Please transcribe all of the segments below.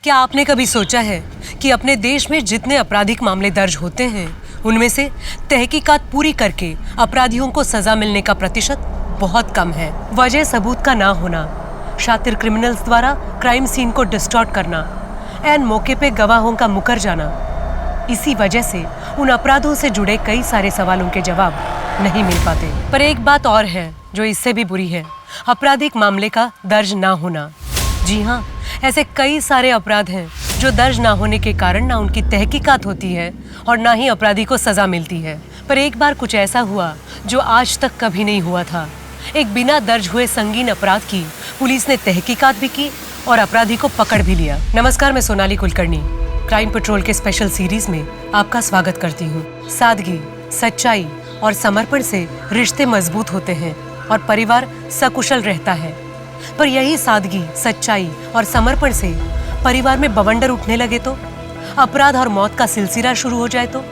क्या आपने कभी सोचा है कि अपने देश में जितने आपराधिक मामले दर्ज होते हैं उनमें से तहकीकात पूरी करके अपराधियों को सजा मिलने का प्रतिशत बहुत कम है। वजह सबूत का ना होना, शातिर क्रिमिनल्स द्वारा क्राइम सीन को डिस्टॉर्ट करना, एन मौके पे गवाहों का मुकर जाना, इसी वजह से उन अपराधों से जुड़े कई सारे सवालों के जवाब नहीं मिल पाते। पर एक बात और है जो इससे भी बुरी है, आपराधिक मामले का दर्ज ना होना। जी हाँ, ऐसे कई सारे अपराध हैं जो दर्ज ना होने के कारण ना उनकी तहकीकात होती है और ना ही अपराधी को सजा मिलती है। पर एक बार कुछ ऐसा हुआ जो आज तक कभी नहीं हुआ था। एक बिना दर्ज हुए संगीन अपराध की पुलिस ने तहकीकात भी की और अपराधी को पकड़ भी लिया। नमस्कार, मैं सोनाली कुलकर्णी क्राइम पेट्रोल के स्पेशल सीरीज में आपका स्वागत करती हूँ। सादगी, सच्चाई और समर्पण से रिश्ते मजबूत होते हैं और परिवार सकुशल रहता है। पर यही सादगी, सच्चाई और समर्पण से परिवार में बवंडर उठने लगे तो, अपराध और मौत का सिलसिला शुरू हो जाए तो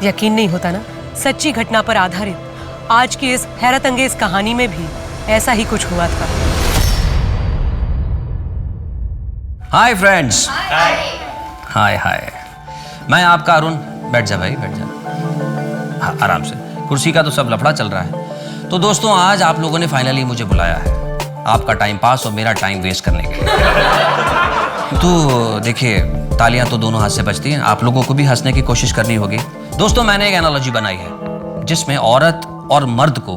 यकीन नहीं होता ना। सच्ची घटना पर आधारित आज की इस हैरत अंगेज कहानी में भी ऐसा ही कुछ हुआ था। Hi friends. हाय हाय, मैं आपका अरुण। बैठ जा भाई, बैठ जा। हाँ, आराम से। कुर्सी का तो सब लफड़ा चल रहा है। तो दोस्तों, आज आप लोगों ने फाइनली मुझे बुलाया है आपका टाइम पास और मेरा टाइम वेस्ट करने के लिए। तो देखिए, तालियां तो दोनों हाथ से बजती हैं, आप लोगों को भी हंसने की कोशिश करनी होगी। दोस्तों, मैंने एक एनालॉजी बनाई है जिसमें औरत और मर्द को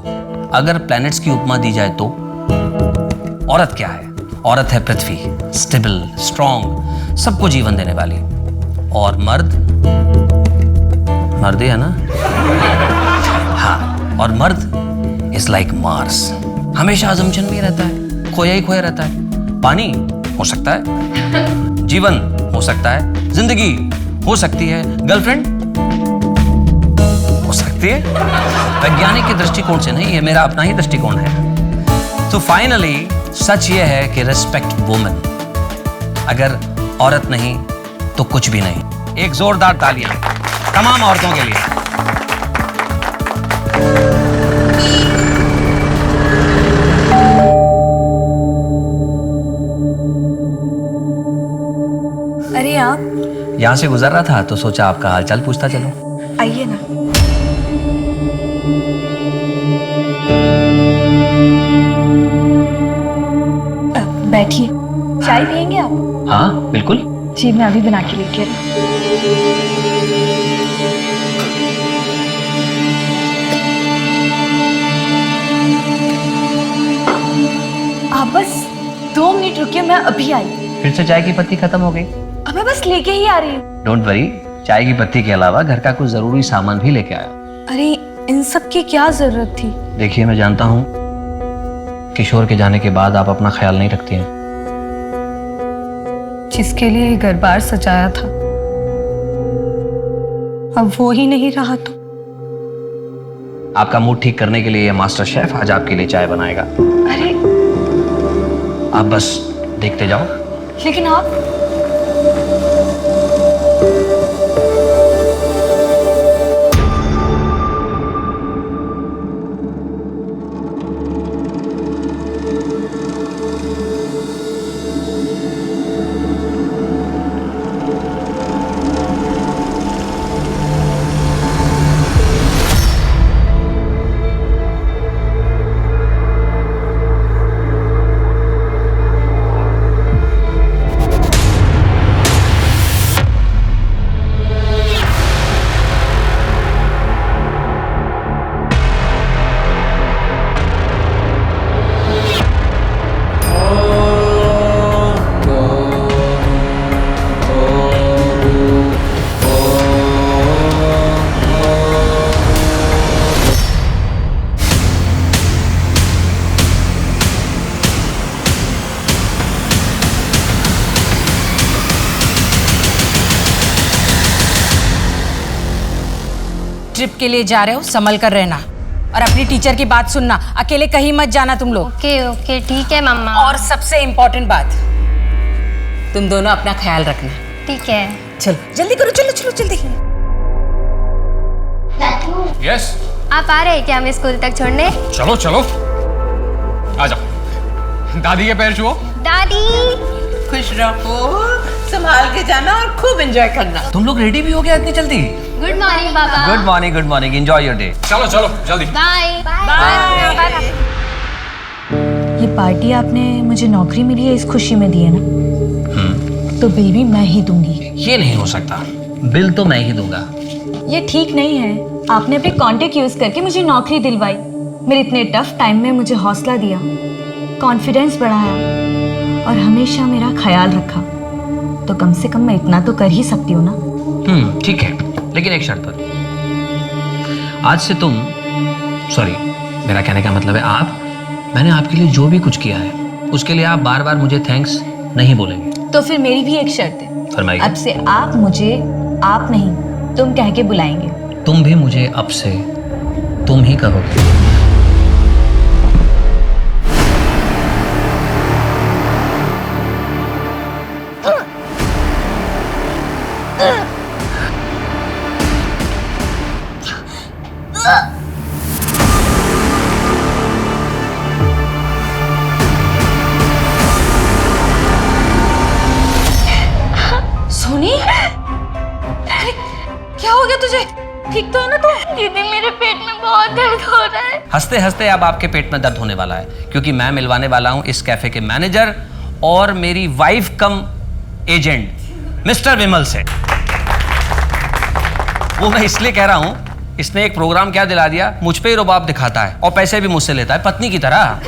अगर प्लैनेट्स की उपमा दी जाए तो औरत क्या है? औरत है पृथ्वी, स्टेबल, स्ट्रॉन्ग, सबको जीवन देने वाली। और मर्द ही है ना? हाँ, और मर्द इज लाइक मार्स, हमेशा अजम्पशन में रहता है, खोया ही खोया रहता है। पानी हो सकता है, जीवन हो सकता है, जिंदगी हो सकती है, गर्लफ्रेंड हो सकती है। वैज्ञानिक के दृष्टिकोण से नहीं, ये मेरा अपना ही दृष्टिकोण है। तो फाइनली सच ये है कि रिस्पेक्ट वुमेन। अगर औरत नहीं तो कुछ भी नहीं। एक जोरदार तालियां तमाम औरतों के लिए। अरे आप? यहां से गुजर रहा था तो सोचा आपका हालचाल पूछता चलो। आइए ना। बैठिए, चाय पियेंगे आप? हाँ बिल्कुल। जी, मैं अभी बना के लेके आई। आप बस 2 मिनट रुकिए, मैं अभी आई। फिर से चाय की पत्ती खत्म हो गई? अब मैं बस लेके ही आ रही हूँ। डोंट वरी, चाय की पत्ती के अलावा घर का कुछ जरूरी सामान भी लेके आया। अरे, इन सब की क्या जरूरत थी? देखिए, मैं जानता हूँ किशोर के जाने के बाद आप अपना ख्याल नहीं रखती हैं। जिसके लिए घर बार सजाया था, अब वो ही नहीं रहा तो। आपका मूड ठीक करने के लिए ये मास्टर शेफ आज आपके लिए चाय बनाएगा। अरे, आप बस देखते जाओ। लेकिन आप? ट्रिप के लिए जा रहे हो, संभल कर रहना और अपनी टीचर की बात सुनना। अकेले कहीं मत जाना तुम लोग। ओके ओके, ठीक है मम्मा। और सबसे इम्पोर्टेंट बात, तुम दोनों अपना ख्याल रखना। ठीक है। चलो जल्दी करो, चलो चलो जल्दी। यस, आप आ रहे हैं क्या हमें स्कूल तक छोड़ने? चलो चलो आ जाओ। दादी के पैर छुओ। दादी खुश रहो। संभाल के जाना और खूब एंजॉय करना। तुम लोग रेडी भी हो गया इतनी जल्दी? गुड मॉर्निंग पापा। Good morning, enjoy your day. चलो चलो जल्दी। Bye bye. ये पार्टी आपने मुझे नौकरी मिली है इस खुशी में दी है ना, तो बिल भी मैं ही दूंगी। ये नहीं हो सकता, बिल तो मैं ही दूंगा। ये ठीक नहीं है। आपने अपने कॉन्टेक्ट यूज करके मुझे नौकरी दिलवाई, मेरे इतने टफ टाइम में मुझे हौसला दिया, कॉन्फिडेंस बढ़ाया और हमेशा मेरा ख्याल रखा, तो कम से कम मैं इतना तो कर ही सकती हूँ ना। ठीक है, लेकिन एक शर्त पर। आज से तुम, सॉरी मेरा कहने का मतलब है आप, मैंने आपके लिए जो भी कुछ किया है उसके लिए आप बार बार मुझे थैंक्स नहीं बोलेंगे। तो फिर मेरी भी एक शर्त है। फरमाइए। अब से आप मुझे आप नहीं तुम कह के बुलाएंगे। तुम भी मुझे अब से तुम ही कहोगे। सोनी, अरे क्या हो गया तुझे? ठीक तो है ना तू? दीदी मेरे पेट में बहुत दर्द हो रहा है। हंसते हंसते अब आपके पेट में दर्द होने वाला है, क्योंकि मैं मिलवाने वाला हूं इस कैफे के मैनेजर और मेरी वाइफ कम एजेंट मिस्टर विमल से। वो मैं इसलिए कह रहा हूं, इसने एक प्रोग्राम क्या दिला दिया, मुझ पे ही रुबाब दिखाता है और पैसे भी मुझसे लेता है पत्नी की तरह।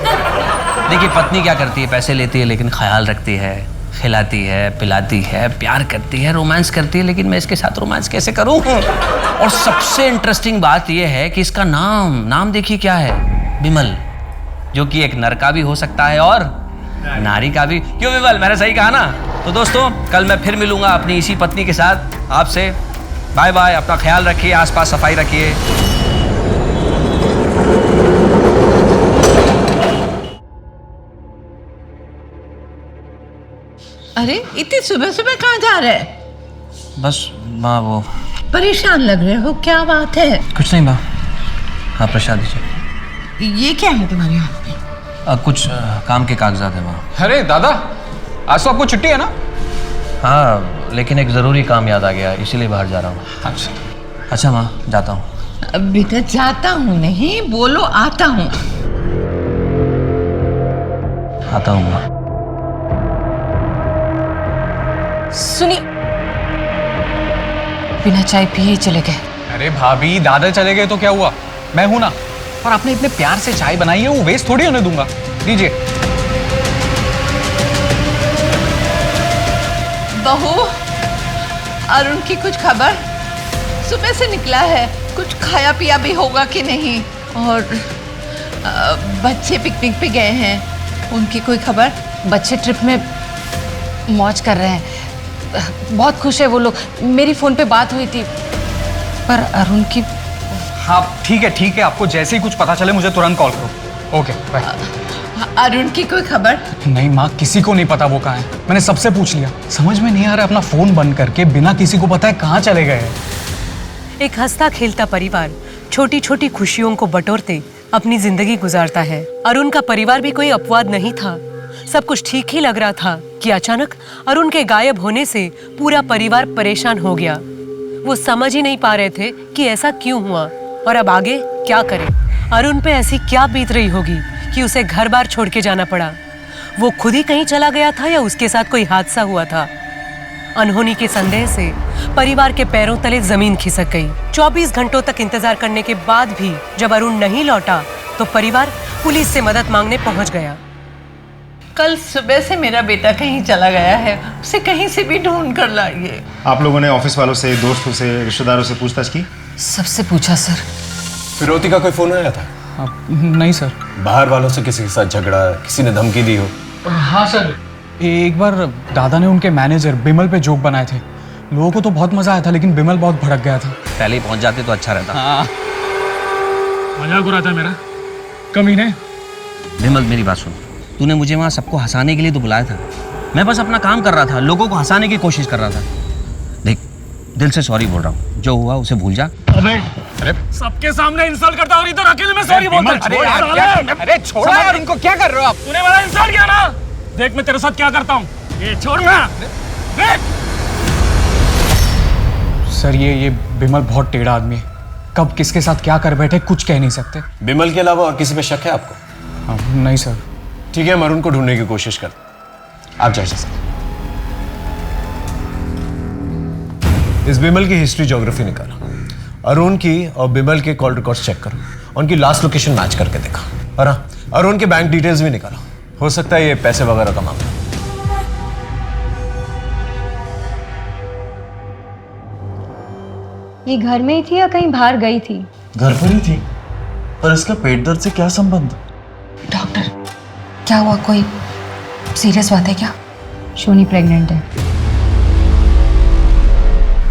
देखिए पत्नी क्या करती है, पैसे लेती है लेकिन ख्याल रखती है, खिलाती है, पिलाती है, प्यार करती है, रोमांस करती है, लेकिन मैं इसके साथ रोमांस कैसे करूं? और सबसे इंटरेस्टिंग बात यह है कि इसका नाम देखिए क्या है, विमल, जो कि एक नर का भी हो सकता है और नारी का भी। क्यों विमल, मैंने सही कहा ना? तो दोस्तों कल मैं फिर मिलूंगा अपनी इसी पत्नी के साथ आपसे। बाय बाय, अपना ख्याल रखिए, आसपास सफाई रखिए। अरे इतनी सुबह सुबह कहाँ जा रहे हैं? बस माँ वो परेशान लग रहे हो, क्या बात है? कुछ नहीं माँ, हाँ प्रसाद दीजिए। ये क्या है तुम्हारे हाथ में? कुछ काम के कागजात है माँ। अरे दादा, आज तो आपको छुट्टी है ना? हाँ, लेकिन एक ज़रूरी काम याद आ गया, इसीलिए बाहर जा रहा हूँ। अच्छा माँ, जाता हूँ। बेटा जाता हूँ नहीं, बोलो आता हूँ। आता हूँ माँ। सुनिए, बिना चाय पिए ही चले गए। अरे भाभी, दादा चले गए तो क्या हुआ, मैं हूं ना। और आपने इतने प्यार से चाय बनाई है, वो वेस्ट थोड़ी होने दूंगा। दीजिए। बहू, अरुण की कुछ खबर? सुबह से निकला है, कुछ खाया पिया भी होगा कि नहीं? और बच्चे पिकनिक पे गए हैं, उनकी कोई खबर? बच्चे ट्रिप में मौज कर रहे हैं, बहुत खुश है वो लोग। मेरी फोन पे बात हुई थी, पर अरुण की। हाँ ठीक है, आपको जैसे ही कुछ पता चले मुझे तुरंत कॉल करो। Okay bye. अरुण की कोई खबर? नहीं माँ, किसी को नहीं पता वो कहाँ है। मैंने सबसे पूछ लिया, समझ में नहीं आ रहा, अपना फोन बंद करके बिना किसी को पता है कहाँ चले गए हैं। एक हंसता खेलता परिवार छोटी छोटी खुशियों को बटोरते अपनी जिंदगी गुजारता है। अरुण का परिवार भी कोई अपवाद नहीं था। सब कुछ ठीक ही लग रहा था कि अचानक अरुण के गायब होने से पूरा परिवार परेशान हो गया। वो समझ ही नहीं पा रहे थे कि ऐसा क्यों हुआ और अब आगे क्या करें। अरुण पे ऐसी क्या बीत रही होगी कि उसे घर बार छोड़ के जाना पड़ा। वो खुद ही कहीं चला गया था या उसके साथ कोई हादसा हुआ था? अनहोनी के संदेह से परिवार के पैरों तले जमीन खिसक गई। 24 घंटों तक इंतजार करने के बाद भी जब अरुण नहीं लौटा तो परिवार पुलिस से मदद मांगने पहुंच गया। कल सुबह से मेरा बेटा कहीं चला गया है, उसे कहीं से भी ढूंढ कर लाइए। आप लोगों ने ऑफिस वालों से, दोस्तों से, रिश्तेदारों से पूछताछ की? सबसे पूछा सर। फिरौती का कोई फोन आया था? नहीं सर। बाहर वालों से किसी के साथ झगड़ा, किसी ने धमकी दी हो? हाँ सर, एक बार दादा ने उनके मैनेजर बिमल पे जोक बनाए थे। लोगों को तो बहुत मजा आया था, लेकिन बिमल बहुत भड़क गया था। पहले ही पहुंच जाते तो अच्छा रहता। हाँ, मजाक उड़ा था मेरा, कमीने। विमल मेरी बात सुन, तूने मुझे वहाँ सबको हंसाने के लिए तो बुलाया था। मैं बस अपना काम कर रहा था, लोगों को हंसाने की कोशिश कर रहा था। देख, दिल से सॉरी बोल रहा हूँ, जो हुआ उसे भूल जा। अरे सबके सामने इंसल्ट करता और इधर अकेले में सॉरी बोलता है। अरे छोड़ो यार, इनको क्या कर रहे हो आप? तूने मेरा इंसल्ट किया ना, देख मैं तेरे साथ क्या करता हूँ। ये छोड़ ना। सर ये बिमल बहुत टेढ़ा आदमी है, कब किसके साथ क्या कर बैठे कुछ कह नहीं सकते। बिमल के अलावा और किसी पे शक है आपको? हाँ, नहीं सर। ठीक है, हम अरुण को ढूंढने की कोशिश करते हैं। आप जा सकते। इस बिमल की हिस्ट्री ज्योग्राफी निकाला, अरुण की और बिमल के कॉल रिकॉर्ड्स चेक करो, उनकी लास्ट लोकेशन मैच करके देखा, और हाँ, अरुण के बैंक डिटेल्स भी निकाला। हो सकता है ये पैसे वगैरह का मामला। ये घर में ही थी या कहीं बाहर गई थी? घर पर ही थी, पर इसका पेट दर्द से क्या संबंध? डॉक्टर, क्या हुआ? कोई सीरियस बात है क्या? शोनी प्रेग्नेंट है।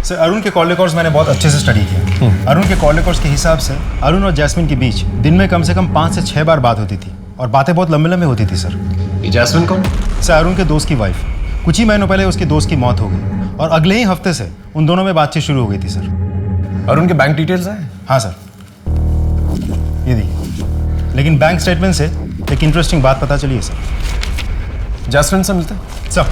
सर अरुण के कॉल रिकॉर्ड्स मैंने बहुत अच्छे से स्टडी किया। अरुण के कॉल रिकॉर्ड्स के हिसाब से अरुण और जैस्मिन के बीच दिन में कम से कम 5 से 6 बार बात होती थी, और बातें बहुत लंबे लंबे होती थी सर। ये जैस्मिन कौन? सर अरुण के दोस्त की वाइफ। कुछ ही महीनों पहले उसकी दोस्त की मौत हो गई, और अगले ही हफ्ते से उन दोनों में बातचीत शुरू हो गई थी सर। अरुण के बैंक डिटेल्स हैं? हाँ सर, ये देखिए। लेकिन बैंक स्टेटमेंट से एक इंटरेस्टिंग बात पता चली है सर। जैस्मिन से मिलते हैं? सर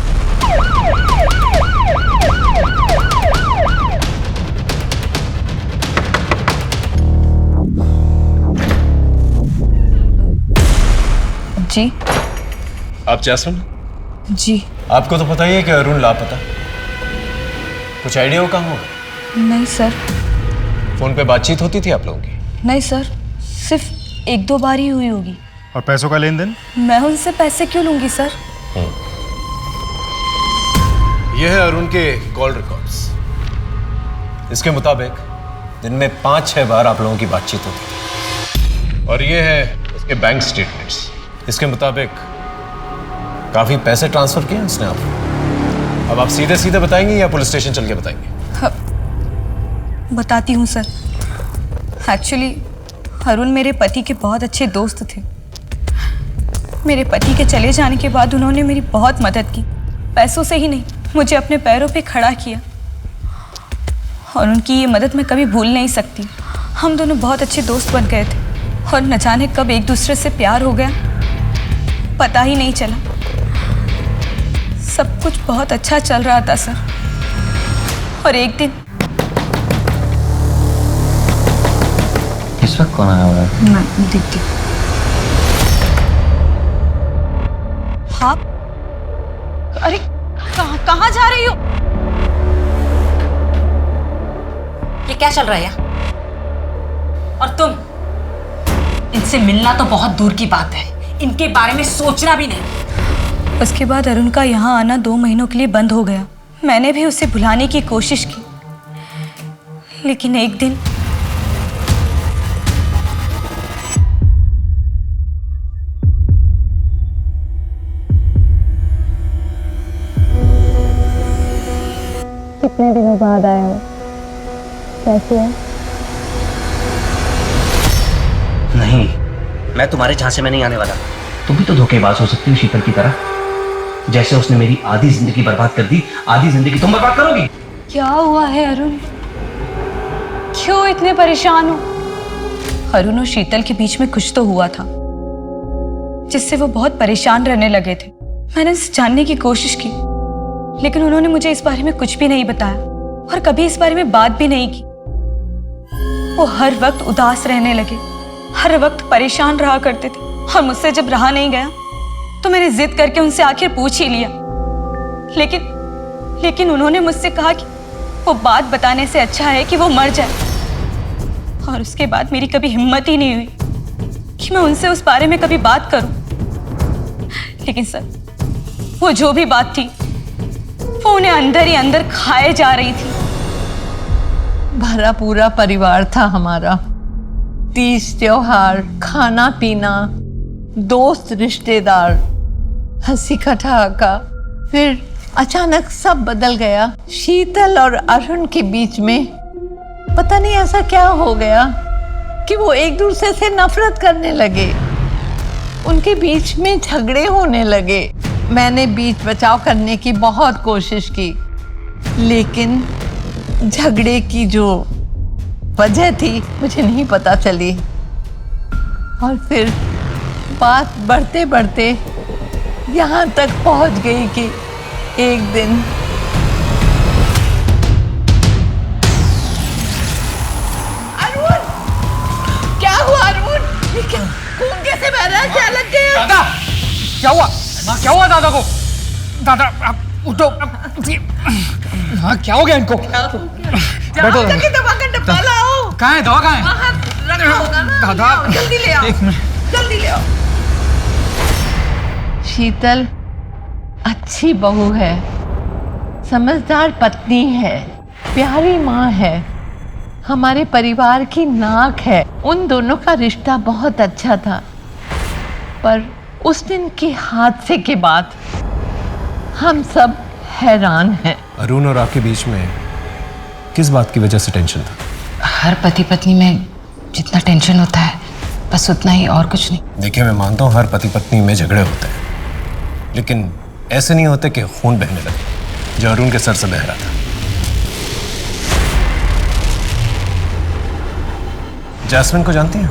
जी। आप जैस्मिन? जी। आपको तो पता ही है कि अरुण लापता। कुछ आइडिया हो कहाँ होगा? नहीं सर। फोन पे बातचीत होती थी आप लोगों की? नहीं सर, सिर्फ 1-2 बार ही हुई होगी। और पैसों का लेन देन? मैं उनसे पैसे क्यों लूंगी सर? ये है अरुण के कॉल रिकॉर्ड्स। इसके मुताबिक दिन में 5-6 बार आप लोगों की बातचीत होती थी, और ये है उसके बैंक स्टेटमेंट्स। इसके मुताबिक काफी पैसे ट्रांसफर किए उसने आपको। अब आप सीधे सीधे बताएंगे या पुलिस स्टेशन चल के बताएंगे? बताती हूँ सर। एक्चुअली अरुण मेरे पति के बहुत अच्छे दोस्त थे। मेरे पति के चले जाने के बाद उन्होंने मेरी बहुत मदद की, पैसों से ही नहीं, मुझे अपने पैरों पे खड़ा किया, और उनकी ये मदद मैं कभी भूल नहीं सकती। हम दोनों बहुत अच्छे दोस्त बन गए थे, और न जाने कब एक दूसरे से प्यार हो गया, पता ही नहीं चला। सब कुछ बहुत अच्छा चल रहा था सर, और एक दिन इस वक्त कौन आया हुआ है? मैं देखती हूँ। हाँ, अरे कहाँ जा रही हो? ये क्या चल रहा है? और तुम? इनसे मिलना तो बहुत दूर की बात है, इनके बारे में सोचना भी नहीं। उसके बाद अरुण का यहाँ आना 2 महीनों के लिए बंद हो गया। मैंने भी उसे भुलाने की कोशिश की, लेकिन एक दिन कितने दिनों बाद आए हो, कैसे है? नहीं, मैं तुम्हारे झांसे में नहीं आने वाला। तुम भी तो धोखेबाज हो सकती हो शीतल की तरह। जैसे उसने मेरी आधी जिंदगी बर्बाद कर दी, आधी जिंदगी तुम बर्बाद करोगी। क्या हुआ है अरुण? क्यों इतने परेशान हो? अरुण और शीतल के बीच में कुछ तो हुआ था, जिससे वो बहुत परेशान रहने लगे थे। मैंने इसे जानने की कोशिश की, लेकिन उन्होंने मुझे इस बारे में कुछ भी नहीं बताया, और कभी इस बारे में बात भी नहीं की। वो हर वक्त उदास रहने लगे, हर वक्त परेशान रहा करते थे, और मुझसे जब रहा नहीं गया तो मैंने जिद करके उनसे आखिर पूछ ही लिया। लेकिन उन्होंने मुझसे कहा कि वो बात बताने से अच्छा है कि वो मर जाए। और उसके बाद मेरी कभी हिम्मत ही नहीं हुई कि मैं उनसे उस बारे में कभी बात करूं। लेकिन सर, वो जो भी बात थी वो उन्हें अंदर ही अंदर खाए जा रही थी। भरा पूरा परिवार था हमारा। तीज त्योहार, खाना पीना, दोस्त रिश्तेदार, हंसी ठहाका। फिर अचानक सब बदल गया। शीतल और अरुण के बीच में पता नहीं ऐसा क्या हो गया कि वो एक दूसरे से नफरत करने लगे। उनके बीच में झगड़े होने लगे। मैंने बीच बचाव करने की बहुत कोशिश की, लेकिन झगड़े की जो वजह थी मुझे नहीं पता चली। और फिर बात बढ़ते बढ़ते यहाँ तक पहुँच गई कि एक दिन क्या हुआ माँ? क्या हुआ दादा को? दादा आप उठो। हाँ क्या हो गया इनको? जाओ जाके दवा का डब्बा लाओ। कहाँ है दवा? कहाँ है? वहाँ रखा होगा ना। दादा लाओ, जल्दी ले आओ। एक मिनट। जल्दी ले आओ। शीतल अच्छी बहू है, समझदार पत्नी है, प्यारी माँ है, हमारे परिवार की नाक है। उन दोनों का रिश्ता बहुत अच्छा था, पर उस दिन के हादसे के बाद हम सब हैरान हैं। अरुण और आपके बीच में किस बात की वजह से टेंशन था? हर पति पत्नी में जितना टेंशन होता है बस उतना ही, और कुछ नहीं। देखिए, मैं मानता हूँ हर पति पत्नी में झगड़े होते हैं, लेकिन ऐसे नहीं होते कि खून बहने लगे, जो अरुण के सर से बह रहा था। जैस्मिन को जानती हैं?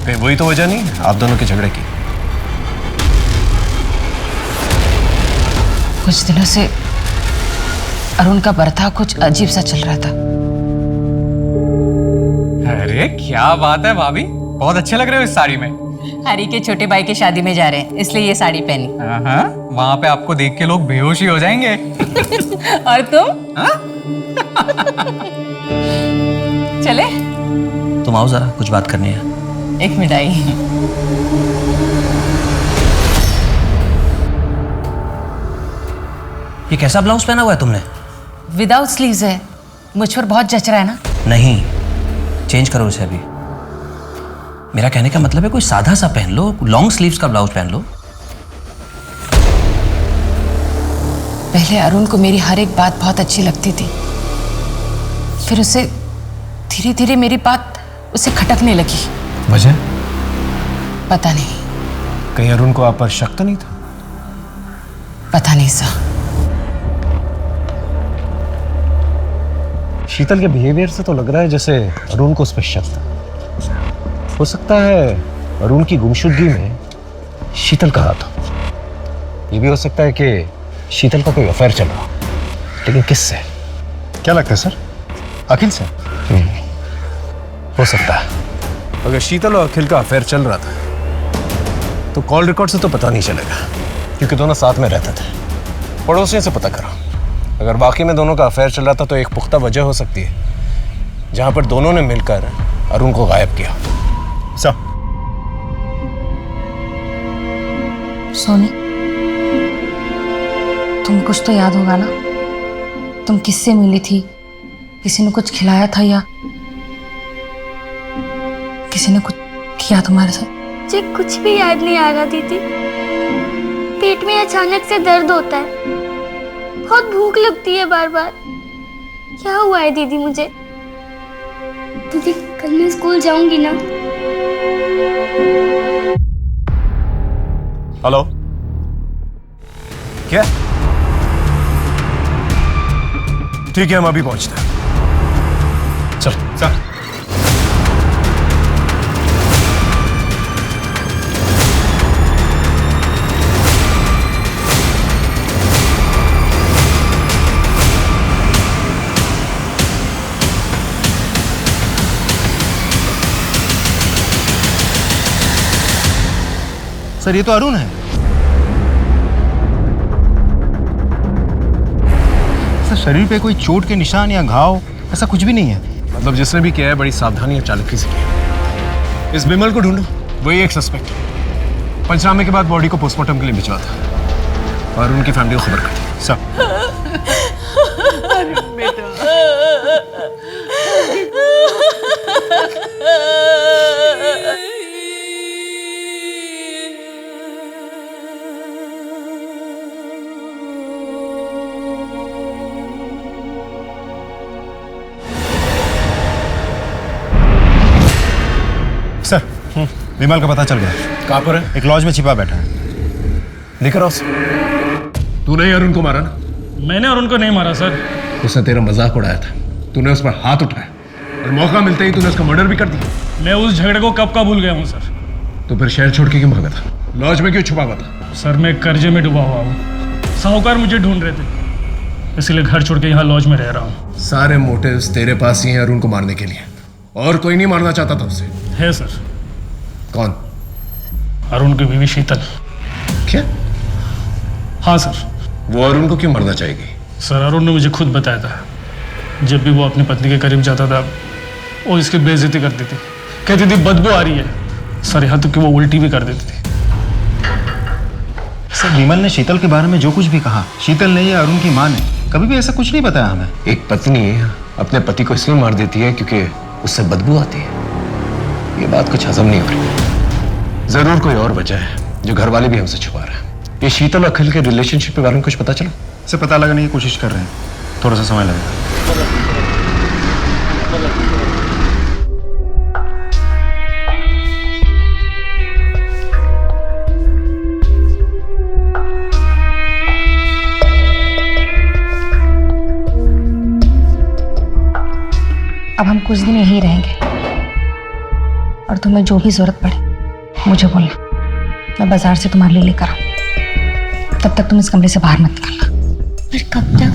कहीं वही तो वजह नहीं है आप दोनों के झगड़े की? कुछ दिनों से अरुण का बर्ताव कुछ अजीब सा चल रहा था। अरे क्या बात है भाभी, बहुत अच्छे लग रहे हो इस साड़ी में। हरी के छोटे भाई की शादी में जा रहे हैं, इसलिए ये साड़ी पहनी। हाँ, वहाँ पे आपको देख के लोग बेहोश ही हो जाएंगे। और तुम? चले? तुम आओ जरा, कुछ बात करनी है। एक मिठाई। ये कैसा ब्लाउज पहना हुआ है तुमने? विदाउट स्लीव्स है, मुझ पर बहुत जच रहा है ना। नहीं, चेंज करो इसे अभी। मेरा कहने का मतलब है कोई सादा सा पहन लो, लॉन्ग स्लीव्स का ब्लाउज पहन लो। पहले अरुण को मेरी हर एक बात बहुत अच्छी लगती थी, फिर उसे धीरे धीरे मेरी बात उसे खटकने लगी। वजह? पता नहीं। कहीं अरुण को आप पर शक तो नहीं था? पता नहीं सा। शीतल के बिहेवियर से तो लग रहा है जैसे अरुण को उस पर शक था। हो सकता है अरुण की गुमशुदगी में शीतल का हाथ हो। ये भी हो सकता है कि शीतल का कोई अफेयर चल रहा हो, लेकिन किससे? क्या लगता है सर? अखिल से? हो सकता है। अगर शीतल और अखिल का अफेयर चल रहा था तो कॉल रिकॉर्ड से तो पता नहीं चलेगा, क्योंकि दोनों साथ में रहते थे। पड़ोसियों से पता करो। अगर वाकई में दोनों का अफेयर चल रहा था तो एक पुख्ता वजह हो सकती है जहां पर दोनों ने मिलकर अरुण को गायब किया। सर सोनी, तुम कुछ तो याद होगा ना? तुम किससे मिली थी? किसी ने कुछ खिलाया था या किसी ने कुछ किया तुम्हारे साथ? मुझे कुछ भी याद नहीं आ रहा दीदी। पेट में अचानक से दर्द होता है, बहुत भूख लगती है बार बार। क्या हुआ है दीदी मुझे? दीदी कल मैं स्कूल जाऊंगी ना? हेलो, क्या? ठीक है, हम अभी पहुंचते हैं। चल सर। सर ये तो अरुण है। सर शरीर पे कोई चोट के निशान या घाव ऐसा कुछ भी नहीं है। मतलब जिसने भी किया है बड़ी सावधानी और चालाकी से किया। इस बिमल को ढूंढो, वही एक सस्पेक्ट है। पंचनामे के बाद बॉडी को पोस्टमार्टम के लिए भिजवा था और उनकी फैमिली को खबर कर दी। सर सर विमल का पता चल गया। कहाँ पर है? एक लॉज में छिपा बैठा है। लेकर आओ। तूने ही अरुण को मारा ना? मैंने अरुण को नहीं मारा सर। उसने तेरा मजाक उड़ाया था, तूने उस पर हाथ उठाया और मौका मिलते ही तूने उसका मर्डर भी कर दिया। मैं उस झगड़े को कब का भूल गया हूँ सर। तो फिर शहर छोड़ के क्यों भागा था? लॉज में क्यों छुपा हुआ था? सर मैं कर्जे में डूबा हुआ हूँ, साहूकार मुझे ढूंढ रहे थे, इसलिए घर छोड़ के यहाँ लॉज में रह रहा हूँ। सारे मोटिव्स तेरे पास ही हैं अरुण को मारने के लिए, और कोई नहीं मारना चाहता था उसे। है सर। कौन? अरुण की बीवी शीतल। क्या? हाँ सर। वो अरुण को क्यों मरना चाहेगी? सर अरुण ने मुझे खुद बताया था, जब भी वो अपनी पत्नी के करीब जाता था वो इसकी बेइज्जती करती थी, कहती थी बदबू आ रही है। सर यहाँ तक कि वो उल्टी भी कर देती थी। सर विमल ने शीतल के बारे में जो कुछ भी कहा, शीतल ने या अरुण की माँ ने कभी भी ऐसा कुछ नहीं बताया हमें। एक पत्नी अपने पति को इसलिए मार देती है क्योंकि उससे बदबू आती है। ये बात कुछ हजम नहीं हो रही। जरूर कोई और वजह है जो घर वाले भी हमसे छुपा रहे हैं। ये शीतल और अखिल के रिलेशनशिप के बारे में कुछ पता चला? इसे पता लगाने की कोशिश कर रहे हैं, थोड़ा सा समय लगेगा। अब हम कुछ दिन यहीं रहेंगे और तुम्हें जो भी जरूरत पड़े मुझे बोलना, मैं बाजार से तुम्हारे लिए लेकर आऊं। तब तक तुम इस कमरे से बाहर मत निकलना। पर कब तक?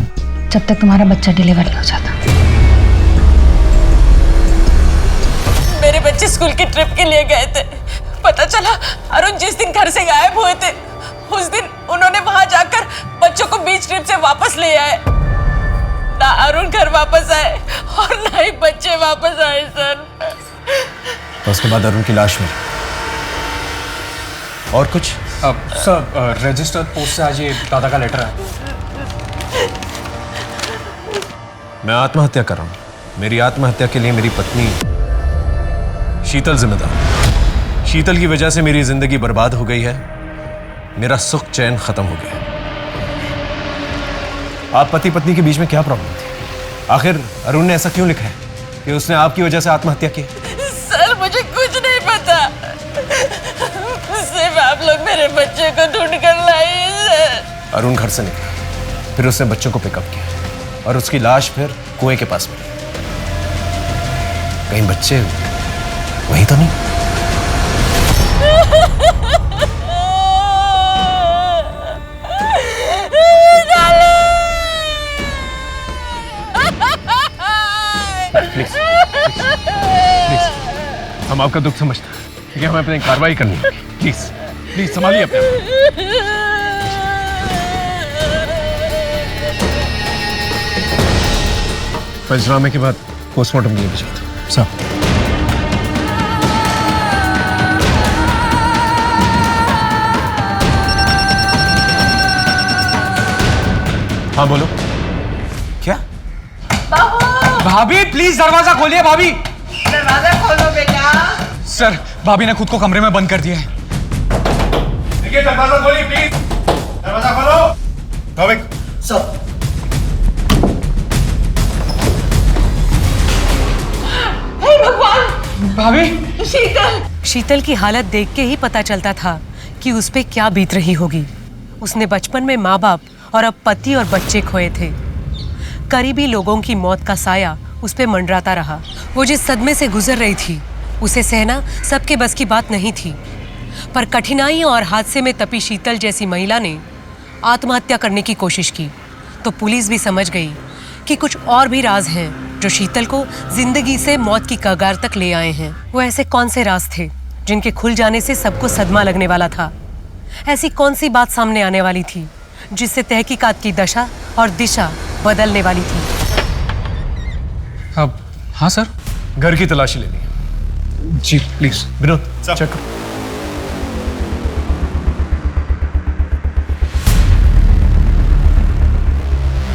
जब तक तुम्हारा बच्चा डिलीवर नहीं हो जाता। मेरे बच्चे स्कूल की ट्रिप के लिए गए थे। पता चला अरुण जिस दिन घर से गायब हुए थे उस दिन उन्होंने वहां जाकर बच्चों को बीच ट्रिप से वापस ले आए। ना अरुण घर वापस आए और ना ही बच्चे वापस आए सर। तो उसके बाद अरुण की लाश मिली। और कुछ? सर रजिस्टर्ड पोस्ट से आज ये दादा का लेटर है। मैं आत्महत्या कर रहा हूं। मेरी आत्महत्या के लिए मेरी पत्नी शीतल जिम्मेदार। शीतल की वजह से मेरी जिंदगी बर्बाद हो गई है, मेरा सुख चैन खत्म हो गया। आप पति पत्नी के बीच में क्या प्रॉब्लम थी? आखिर अरुण ने ऐसा क्यों लिखा है कि उसने आपकी वजह से आत्महत्या की? सर मुझे कुछ नहीं पता, सिर्फ आप लोग मेरे बच्चे को ढूंढ कर लाइए सर। अरुण घर से निकला, फिर उसने बच्चों को पिकअप किया और उसकी लाश फिर कुएं के पास मिली। कहीं बच्चे वही तो नहीं? प्लीज हम आपका दुख समझते हैं, ठीक है? हमें अपनी कार्रवाई करनी है। प्लीज प्लीज संभालिए अपने आप। पंचनामे के बाद पोस्टमार्टम के लिए भेजा था। सर हाँ बोलो। क्या? भाभी प्लीज दरवाजा खोलिए। भाभी दरवाजा खोलो बेटा। सर भाभी ने खुद को कमरे में बंद कर दिया है। देखिए दरवाजा खोलिए प्लीज। दरवाजा खोलो। भाविक सब भाभी शीतल की हालत देख के ही पता चलता था कि उस पे क्या बीत रही होगी। उसने बचपन में माँ बाप और अब पति और बच्चे खोए थे। करीबी लोगों की मौत का साया उस पे मंडराता रहा। वो जिस सदमे से गुजर रही थी उसे सहना सबके बस की बात नहीं थी। पर कठिनाइयों और हादसे में तपी शीतल जैसी महिला ने आत्महत्या करने की कोशिश की तो पुलिस भी समझ गई कि कुछ और भी राज हैं जो शीतल को जिंदगी से मौत की कगार तक ले आए हैं। वो ऐसे कौन से राज थे जिनके खुल जाने से सबको सदमा लगने वाला था? ऐसी कौन सी बात सामने आने वाली थी जिससे तहकीकात की दशा और दिशा बदलने वाली थी? अब हाँ सर। घर की तलाशी लेनी है। जी प्लीज। विनोद चेक करो।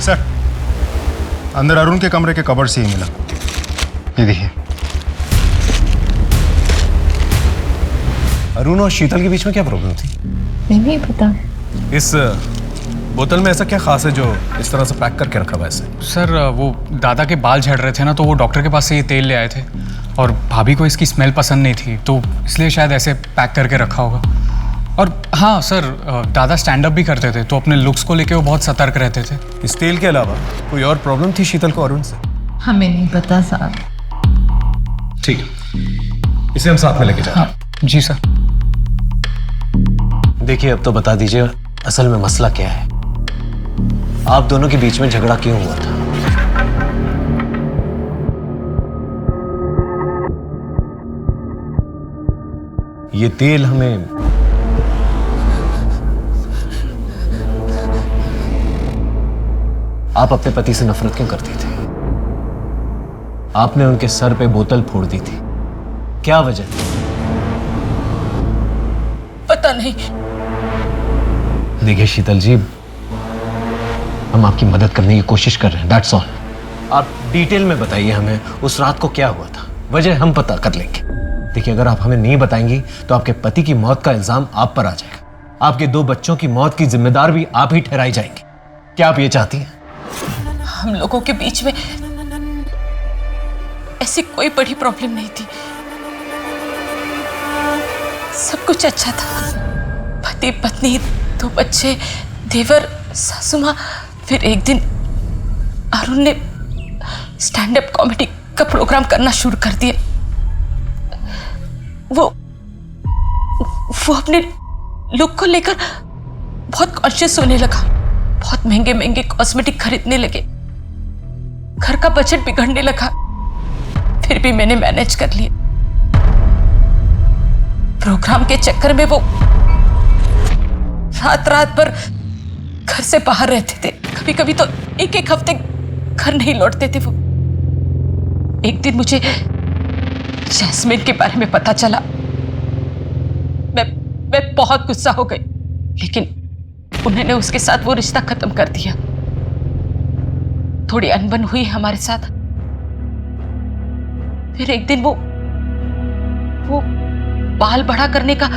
सर अंदर अरुण के कमरे के कबर्ड से ही मिला। ये देखिए। अरुण और शीतल के बीच में क्या प्रॉब्लम थी? नहीं पता। इस बोतल में ऐसा क्या खास है जो इस तरह से पैक करके रखा हुआ है इसे? सर वो दादा के बाल झड़ रहे थे ना, तो वो डॉक्टर के पास से ये तेल ले आए थे और भाभी को इसकी स्मेल पसंद नहीं थी तो इसलिए शायद ऐसे पैक करके रखा होगा। और हाँ सर, दादा स्टैंड अप भी करते थे तो अपने लुक्स को लेके वो बहुत सतर्क रहते थे। इस तेल के अलावा कोई और प्रॉब्लम थी शीतल को अरुण से? हमें नहीं पता साहब। ठीक है, इसे हम साथ में लेके जाएं। हाँ जी सर। देखिए अब तो बता दीजिए असल में मसला क्या है, आप दोनों के बीच में झगड़ा क्यों हुआ था? ये तेल हमें आप अपने पति से नफरत क्यों करती थी? आपने उनके सर पे बोतल फोड़ दी थी, क्या वजह थी? पता नहीं। देखिए शीतल जी, हम आपकी मदद करने की कोशिश कर रहे हैं, दैट्स ऑल। आप डिटेल में बताइए हमें उस रात को क्या हुआ था, वजह हम पता कर लेंगे। देखिए, अगर आप हमें नहीं बताएंगी तो आपके पति की मौत का इल्जाम आप पर आ जाएगा। आपके 2 बच्चों की मौत की जिम्मेदार भी आप ही ठहराई जाएंगी। क्या आप ये चाहती हैं? हम लोगों के बीच में ऐसी कोई बड़ी प्रॉब्लम नहीं थी, सब कुछ अच्छा था। पति पत्नी, 2 बच्चे, देवर, सासू माँ। फिर एक दिन अरुण ने स्टैंड अप कॉमेडी का प्रोग्राम करना शुरू कर दिया। वो अपने लुक को लेकर बहुत कॉन्शियस होने लगा, बहुत महंगे महंगे कॉस्मेटिक खरीदने लगे, घर का बजट बिगड़ने लगा। फिर भी मैंने मैनेज कर लिया। प्रोग्राम के चक्कर में वो रात रात भर घर से बाहर रहते थे। कभी कभी तो एक हफ्ते घर नहीं लौटते थे वो। एक दिन मुझे जैस्मिन के बारे में पता चला। मैं बहुत गुस्सा हो गई, लेकिन उन्होंने उसके साथ वो रिश्ता खत्म कर दिया। थोड़ी अनबन हुई हमारे साथ। फिर एक दिन वो बाल बड़ा करने का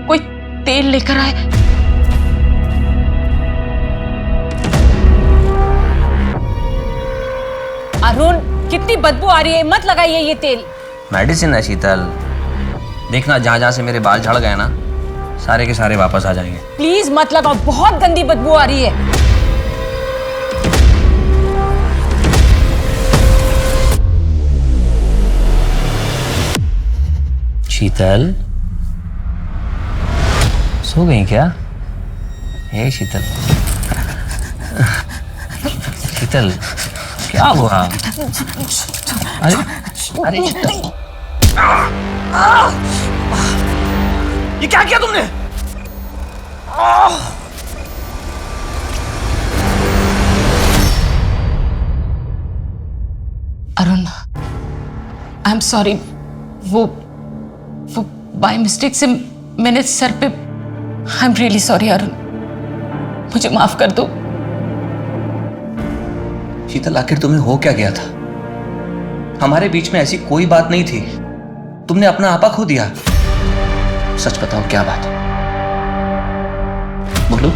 कोई तेल लेकर आए। अरुण, कितनी बदबू आ रही है, मत लगाइए ये तेल। मेडिसिन है शीतल, देखना जहां जहां से मेरे बाल झड़ गए ना, सारे के सारे वापस आ जाएंगे। प्लीज मत लगाओ, बहुत गंदी बदबू आ रही है। शीतल, सो गई क्या? हे शीतल, शीतल क्या हुआ? अरे अरे शीतल, ये क्या किया तुमने? Arun, I am sorry. वो बाय मिस्टेक से मैंने सर पे। I am really sorry Arun, मुझे माफ कर दो। शीतल, आखिर तुम्हें हो क्या गया था? हमारे बीच में ऐसी कोई बात नहीं थी, तुमने अपना आपा खो दिया। सच बताओ क्या बात है, बोलो।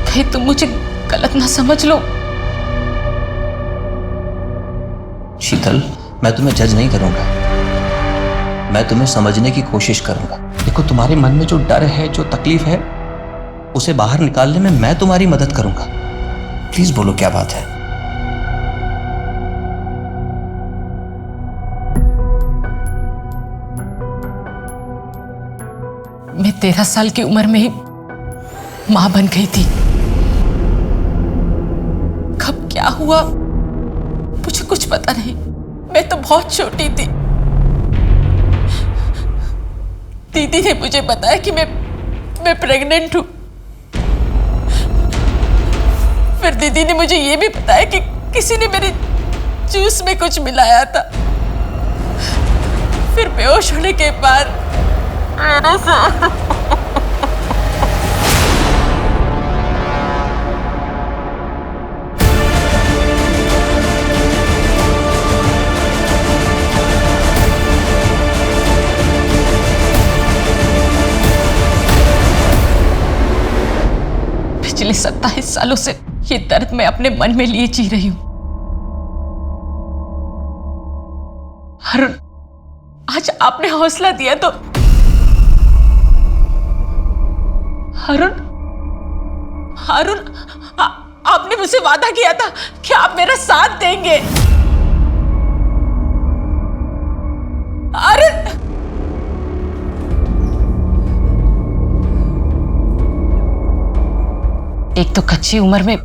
कहीं तुम मुझे गलत ना समझ लो। शीतल, मैं तुम्हें जज नहीं करूंगा, मैं तुम्हें समझने की कोशिश करूंगा। देखो, तुम्हारे मन में जो डर है, जो तकलीफ है, उसे बाहर निकालने में मैं तुम्हारी मदद करूंगा। प्लीज बोलो क्या बात है। मैं 13 साल की उम्र में ही मां बन गई थी। कब क्या हुआ मुझे कुछ पता नहीं। मैं तो बहुत छोटी थी। दीदी ने मुझे बताया कि मैं प्रेग्नेंट हूं। फिर दीदी ने मुझे यह भी बताया कि किसी ने मेरे जूस में कुछ मिलाया था। फिर बेहोश होने के बाद मेरे साथ पिछले 27 सालों से ये दर्द मैं अपने मन में लिए जी रही हूं। अरुण, आज आपने हौसला दिया तो अरुण, आपने मुझसे वादा किया था कि आप मेरा साथ देंगे। अरुण, एक तो कच्ची उम्र में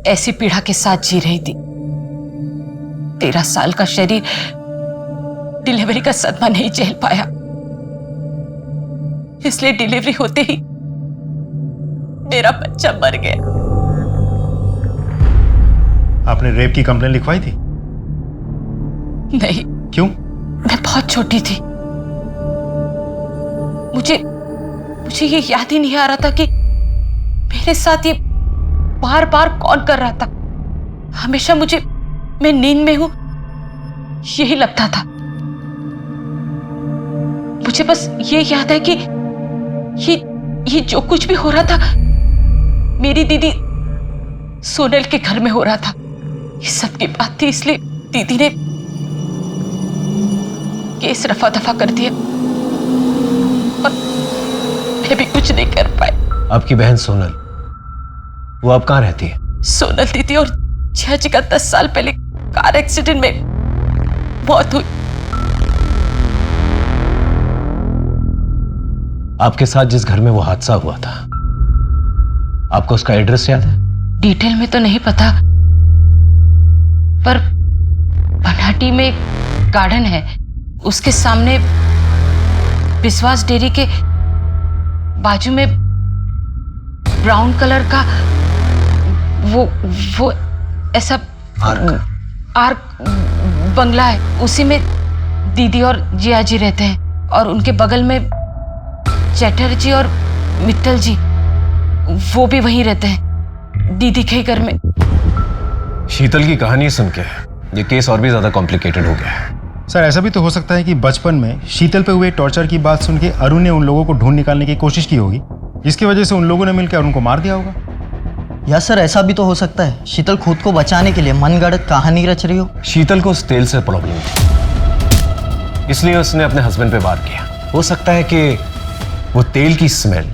ऐसी पीड़ा के साथ जी रही थी। 13 साल का शरीर डिलीवरी का सदमा नहीं झेल पाया, इसलिए डिलीवरी होते ही मेरा बच्चा मर गया। आपने रेप की कंप्लेन लिखवाई थी? नहीं। क्यों? मैं बहुत छोटी थी। मुझे ये याद ही नहीं आ रहा था कि मेरे साथ ये बार बार कौन कर रहा था। हमेशा मैं नींद में हूं यही लगता था। मुझे बस ये याद है कि ये जो कुछ भी हो रहा था मेरी दीदी सोनल के घर में हो रहा था। ये सब की बात थी, इसलिए दीदी ने केस रफा दफा कर दिया और मैं भी कुछ नहीं कर पाई। आपकी बहन सोनल, वो अब कहाँ रहती है? सोनल दीदी और जिया जी का 10 साल पहले कार एक्सीडेंट में मौत हुई। आपके साथ जिस घर में वो हादसा हुआ था, आपको उसका एड्रेस याद है? डिटेल में तो नहीं पता, पर बनाटी में एक गार्डन है, उसके सामने विश्वास डेयरी के बाजू में ब्राउन कलर का वो ऐसा आर्क बंगला है। उसी में दीदी और जिया जी रहते हैं और उनके बगल में चैटर्जी और मित्तल जी, वो भी वहीं रहते हैं दीदी के घर में। शीतल की कहानी सुन के ये केस और भी ज्यादा कॉम्प्लिकेटेड हो गया है। सर, ऐसा भी तो हो सकता है कि बचपन में शीतल पे हुए टॉर्चर की बात सुन के अरुण ने उन लोगों को ढूंढ निकालने की कोशिश की होगी, जिसकी वजह से उन लोगों ने मिलकर अरुण को मार दिया होगा। या सर ऐसा भी तो हो सकता है शीतल खुद को बचाने के लिए मनगढ़ंत कहानी रच रही हो। शीतल को उस तेल से प्रॉब्लम थी, इसलिए उसने अपने हस्बैंड पे वार किया। हो सकता है कि वो तेल की स्मेल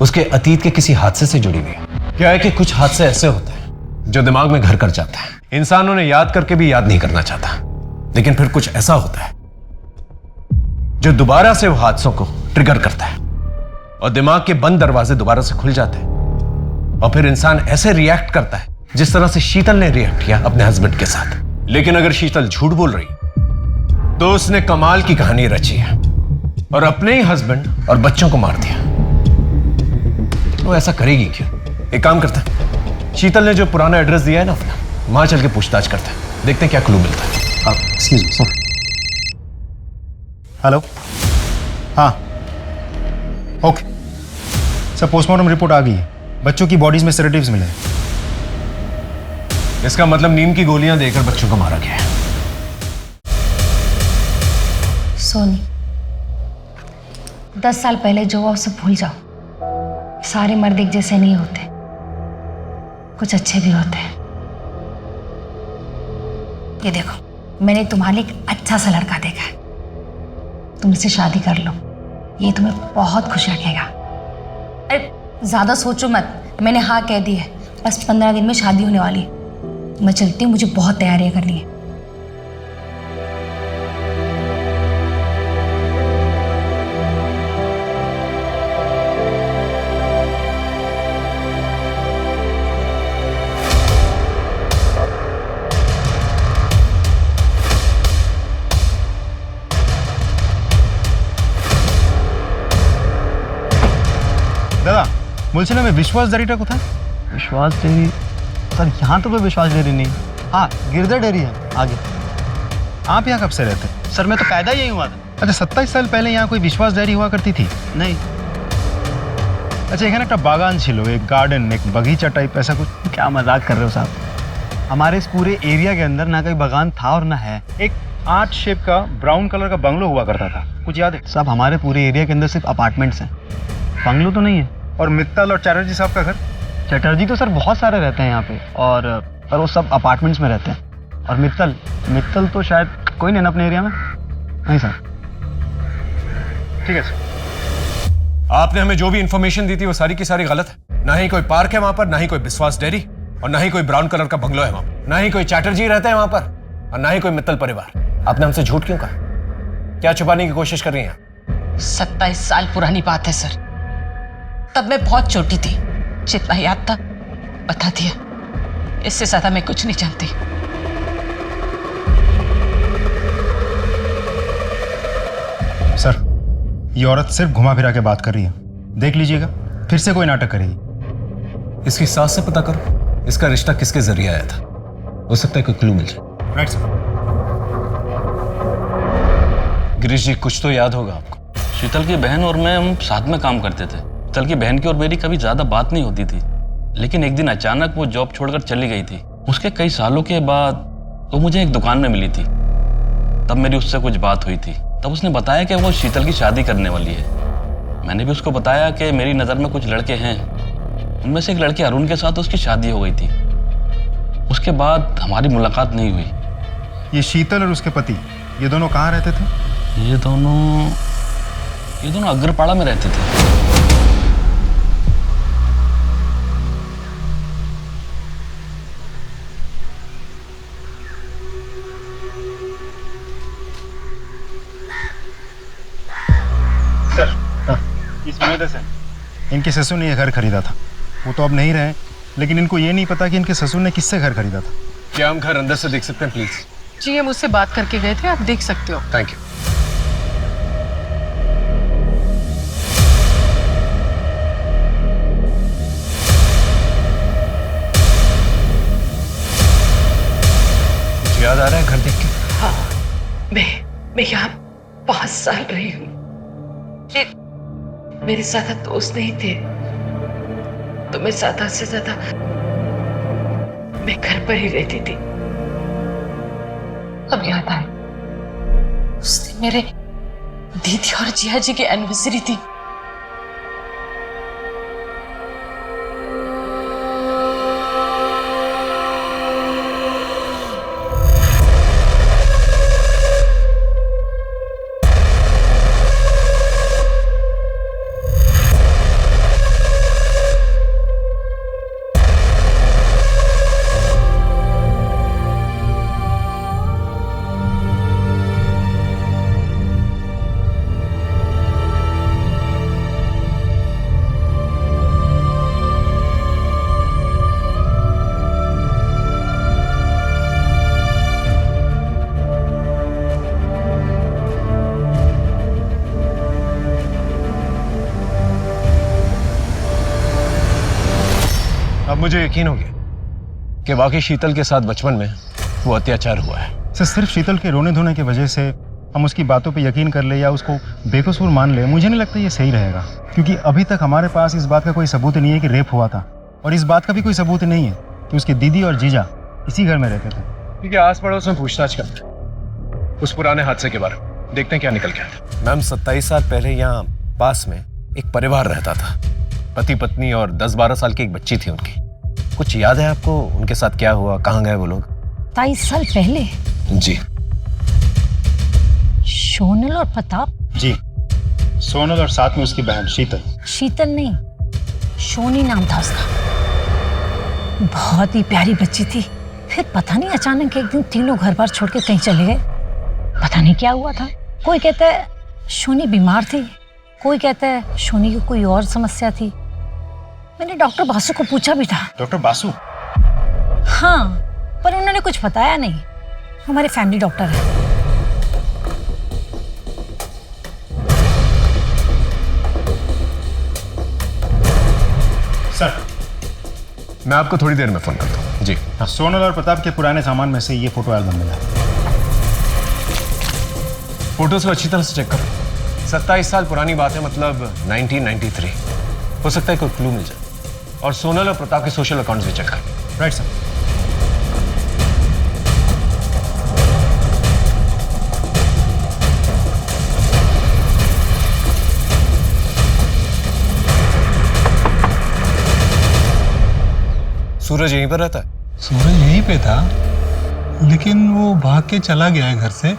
उसके अतीत के किसी हादसे से जुड़ी हुई है। क्या है कि कुछ हादसे ऐसे होते हैं जो दिमाग में घर कर जाते हैं, इंसान उन्हें याद करके भी याद नहीं करना चाहता, लेकिन फिर कुछ ऐसा होता है जो दोबारा से वो हादसों को ट्रिगर करता है और दिमाग के बंद दरवाजे दोबारा से खुल जाते हैं और फिर इंसान ऐसे रिएक्ट करता है जिस तरह से शीतल ने रिएक्ट किया अपने हस्बैंड के साथ। लेकिन अगर शीतल झूठ बोल रही तो उसने कमाल की कहानी रची है और अपने ही हस्बैंड और बच्चों को मार दिया। वो ऐसा करेगी क्यों? एक काम करता है, शीतल ने जो पुराना एड्रेस दिया है ना अपना, वहां चल के पूछताछ करते हैं, देखते हैं क्या क्लू मिलता है। Excuse me sir. हेलो, हाँ ओके सर, पोस्टमार्टम रिपोर्ट आ गई है। बच्चों की बॉडीज में सेडेटिव्स मिले हैं। इसका मतलब नींद की गोलियां देकर बच्चों को मारा गया है। सोनी, 10 साल पहले जो हुआ उसे भूल जाओ। सारे मर्द एक जैसे नहीं होते, कुछ अच्छे भी होते हैं। ये देखो, मैंने तुम्हारे लिए एक अच्छा सा लड़का देखा है, तुम इससे शादी कर लो, ये तुम्हें बहुत खुश रखेगा। अरे ज़्यादा सोचो मत, मैंने हाँ कह दी है, बस 15 दिन में शादी होने वाली है। मैं चलती हूँ, मुझे बहुत तैयारियां करनी है। दादा, বলছিলাম मैं विश्वास डेयरीটা কোথায়? विश्वास डेयरी सर, यहाँ तो कोई विश्वास डेयरी नहीं। हाँ, गिरधर डेयरी है आगे। आप यहाँ कब से रहते हैं? सर मैं तो पैदा ही हुआ था। अच्छा, 27 साल पहले यहाँ कोई विश्वास डेयरी हुआ करती थी? नहीं। अच्छा, এখানে একটা বাগান ছিল, एक गार्डन, एक बगीचा टाइप ऐसा कुछ? क्या मजाक कर रहे हो साहब? हमारे इस पूरे एरिया के अंदर ना कोई बागान था और ना है। एक आर्ट शेप का ब्राउन कलर का बंगलो हुआ करता था, कुछ याद है? साहब हमारे पूरे एरिया के अंदर सिर्फ अपार्टमेंट्स हैं, बंगलो तो नहीं है। और मित्तल और चैटर्जी साहब का घर? चैटर्जी तो सर बहुत सारे रहते हैं यहाँ पे, और पर वो सब अपार्टमेंट्स में रहते हैं। और मित्तल तो शायद कोई नहीं ना अपने एरिया में। नहीं सर। ठीक है सर। आपने हमें जो भी इंफॉर्मेशन दी थी वो सारी की सारी गलत है। ना ही कोई पार्क है वहां पर, ना ही कोई विश्वास डेयरी, और ना ही कोई ब्राउन कलर का बंगलो है वहां पर, ना ही कोई चैटर्जी रहते हैं वहां पर, और ना ही कोई मित्तल परिवार। आपने हमसे झूठ क्यों कहा? क्या छुपाने की कोशिश कर रही हैं? 27 साल पुरानी बात है सर, तब मैं बहुत छोटी थी, जितना याद था बता दिया, इससे ज्यादा मैं कुछ नहीं जानती। सर, ये औरत सिर्फ घुमा फिरा के बात कर रही है, देख लीजिएगा। फिर से कोई नाटक करेगी। इसकी सास से पता करो इसका रिश्ता किसके जरिए आया था, हो सकता है कोई क्लू मिल जाए। Right sir. गिरीश जी कुछ तो याद होगा आपको। शीतल की बहन और मैं हम साथ में काम करते थे। शीतल की बहन की और मेरी कभी ज़्यादा बात नहीं होती थी, लेकिन एक दिन अचानक वो जॉब छोड़कर चली गई थी। उसके कई सालों के बाद वो मुझे एक दुकान में मिली थी। तब मेरी उससे कुछ बात हुई थी। तब उसने बताया कि वो शीतल की शादी करने वाली है। मैंने भी उसको बताया कि मेरी नज़र में कुछ लड़के हैं, उनमें से एक लड़के अरुण के साथ उसकी शादी हो गई थी। उसके बाद हमारी मुलाकात नहीं हुई। ये शीतल और उसके पति ये दोनों कहाँ रहते थे? ये दोनों अग्रपाड़ा में रहते थे। सर, इस वजह से इनके ससुर ने यह घर खरीदा था। वो तो अब नहीं रहे, लेकिन इनको ये नहीं पता कि इनके ससुर ने किससे घर खरीदा था। क्या हम घर अंदर से देख सकते हैं प्लीज? जी हम उससे बात करके गए थे, आप देख सकते हो। Thank you. याद आ रहा है घर देख के? हाँ, मैं यहाँ 5 साल रही हूँ। मेरे ज्यादा दोस्त नहीं थे, तो मैं ज्यादा से ज्यादा मैं घर पर ही रहती थी। अब याद आए, उस दिन मेरे दीदी और जिया जी की एनिवर्सरी थी। अब मुझे यकीन हो गया कि वाकई शीतल के साथ बचपन में वो अत्याचार हुआ है। सर, सिर्फ शीतल के रोने धोने की वजह से हम उसकी बातों पे यकीन कर ले या उसको बेकसूर मान ले, मुझे नहीं लगता ये सही रहेगा। क्योंकि अभी तक हमारे पास इस बात का कोई सबूत नहीं है कि रेप हुआ था, और इस बात का भी कोई सबूत नहीं है कि उसकी दीदी और जीजा इसी घर में रहते थे। ठीक है, आस पड़ोस में पूछताछ करते हैं उस पुराने हादसे के बारे में, देखते हैं क्या निकल के आता है। मैम 27 साल पहले यहाँ पास में एक परिवार रहता था, पति पत्नी और 10-12 साल की एक बच्ची थी उनकी। कुछ याद है आपको उनके साथ क्या हुआ, कहाँ गए वो लोग? 27 साल पहले? जी। सोनल और प्रताप? जी, सोनल और साथ में उसकी बहन शीतल। शीतल नहीं, सोनी नाम था उसका। बहुत ही प्यारी बच्ची थी। फिर पता नहीं अचानक एक दिन तीनों घर बार छोड़ के कहीं चले गए। पता नहीं क्या हुआ था। कोई कहता है सोनी बीमार थी, कोई कहता है सोनी की कोई और समस्या थी। मैंने डॉक्टर बासु को पूछा भी था। डॉक्टर बासु? हाँ, पर उन्होंने कुछ बताया नहीं। हमारे फैमिली डॉक्टर है। सर, मैं आपको थोड़ी देर में फोन करता हूँ। जी हाँ। सोनल और प्रताप के पुराने सामान में से ये फोटो एल्बम मिला। फोटोज को अच्छी तरह से चेक करो। 27 साल पुरानी बात है, मतलब 1993। हो सकता है कोई क्लू मिल जाए। और सोनल और प्रताप के सोशल अकाउंट्स भी चेक करो। Right sir. सूरज यहीं पर रहता है? सूरज यहीं पे था, लेकिन वो भाग के चला गया है घर से।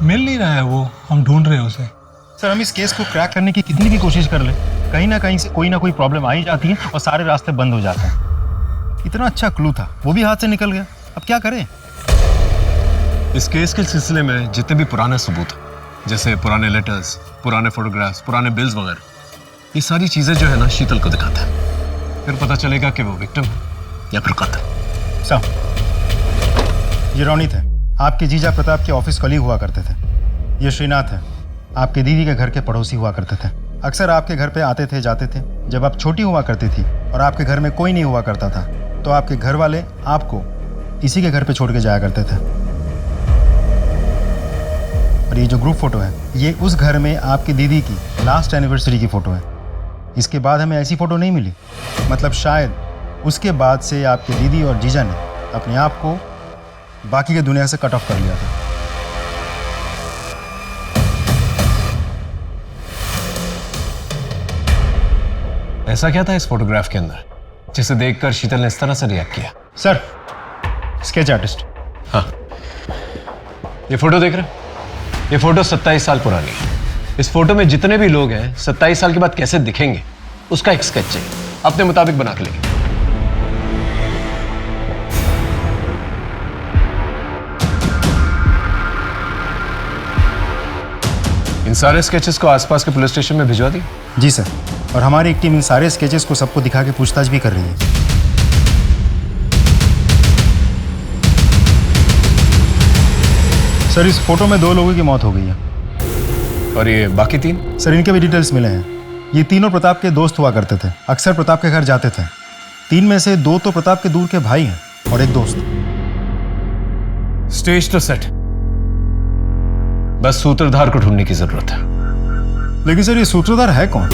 मिल नहीं रहा है वो, हम ढूंढ रहे हैं उसे। सर, हम इस केस को क्रैक करने की कितनी भी कोशिश कर ले, कहीं ना कहीं से कोई ना कोई प्रॉब्लम आ ही जाती है और सारे रास्ते बंद हो जाते हैं। इतना अच्छा क्लू था, वो भी हाथ से निकल गया। अब क्या करें? इस केस के सिलसिले में जितने भी पुराने सबूत हैं, जैसे पुराने लेटर्स, पुराने फोटोग्राफ्स, पुराने बिल्स वगैरह, ये सारी चीजें जो है ना शीतल को दिखाते हैं। फिर पता चलेगा कि वो विक्टिम है या फिर कातिल। सर, ये रोनित है, आपके जीजा प्रताप के ऑफिस कलीग हुआ करते थे। ये श्रीनाथ है, आपके दीदी के घर के पड़ोसी हुआ करते थे। अक्सर आपके घर पे आते थे जाते थे। जब आप छोटी हुआ करती थी और आपके घर में कोई नहीं हुआ करता था तो आपके घर वाले आपको इसी के घर पे छोड़ के जाया करते थे। और ये जो ग्रुप फोटो है ये उस घर में आपकी दीदी की लास्ट एनिवर्सरी की फ़ोटो है। इसके बाद हमें ऐसी फ़ोटो नहीं मिली। मतलब शायद उसके बाद से आपके दीदी और जीजा ने अपने आप को बाकी की दुनिया से कट ऑफ कर लिया था। ऐसा क्या था इस फोटोग्राफ के अंदर जिसे देखकर शीतल ने इस तरह से रिएक्ट किया? Sir, sketch artist. हाँ, ये फोटो देख रहे हैं? ये फोटो 27 साल पुरानी है। इस फोटो में जितने भी लोग हैं 27 साल के बाद कैसे दिखेंगे उसका एक स्केच चाहिए, अपने मुताबिक बना के लेंगे। इन सारे स्केचेस को आसपास के पुलिस स्टेशन में भिजवा दी? जी सर, और हमारी एक टीम इन सारे स्केचेस को सबको दिखा के पूछताछ भी कर रही है। सर, इस फोटो में 2 लोगों की मौत हो गई है। और ये बाकी 3? सर, इनके भी डिटेल्स मिले हैं। ये तीनों प्रताप के दोस्त हुआ करते थे, अक्सर प्रताप के घर जाते थे। 3 में से 2 तो प्रताप के दूर के भाई हैं और एक दोस्त। स्टेज तो सेट, बस सूत्रधार को ढूंढने की जरूरत है। लेकिन सर, ये सूत्रधार है कौन?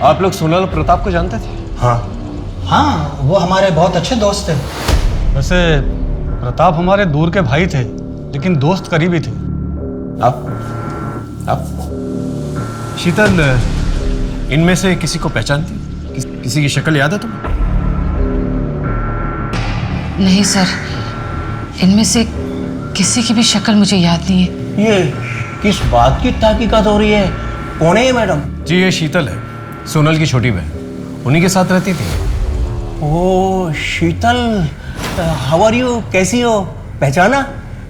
आप लोग सोनल प्रताप को जानते थे? हाँ, वो हमारे बहुत अच्छे दोस्त थे। वैसे प्रताप हमारे दूर के भाई थे लेकिन दोस्त करीबी थे। आप शीतल, इनमें से किसी को पहचानती? किसी की शक्ल याद है तुम्हें? नहीं सर, इनमें से किसी की भी शक्ल मुझे याद नहीं है। ये किस बात की तहकीकात हो रही है? कौन है ये मैडम? जी, ये शीतल है, सोनल की छोटी बहन। उन्हीं के साथ रहती थी। ओ शीतल, हाउ आर यू? कैसी हो? पहचाना?